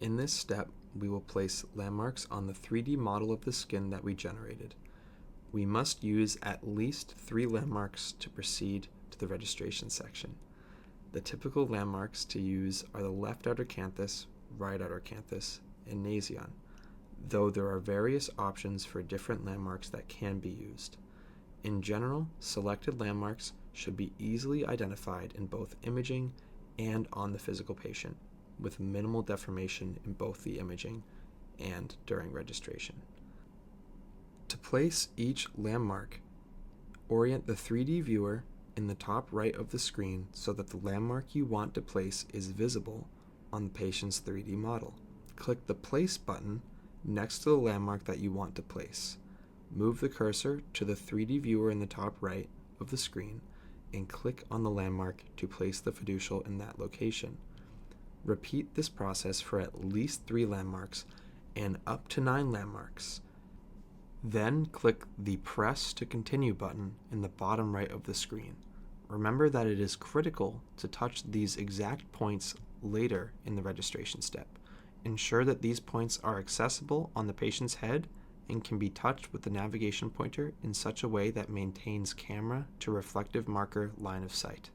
In this step, we will place landmarks on the 3D model of the skin that we generated. We must use at least 3 landmarks to proceed to the registration section. The typical landmarks to use are the left outer canthus, right outer canthus, and nasion, though there are various options for different landmarks that can be used. In general, selected landmarks should be easily identified in both imaging and on the physical patient, with minimal deformation in both the imaging and during registration. To place each landmark, orient the 3D viewer in the top right of the screen so that the landmark you want to place is visible on the patient's 3D model. Click the Place button next to the landmark that you want to place. Move the cursor to the 3D viewer in the top right of the screen and click on the landmark to place the fiducial in that location. Repeat this process for at least 3 landmarks and up to 9 landmarks. Then click the Press to Continue button in the bottom right of the screen. Remember that it is critical to touch these exact points later in the registration step. Ensure that these points are accessible on the patient's head and can be touched with the navigation pointer in such a way that maintains camera to reflective marker line of sight.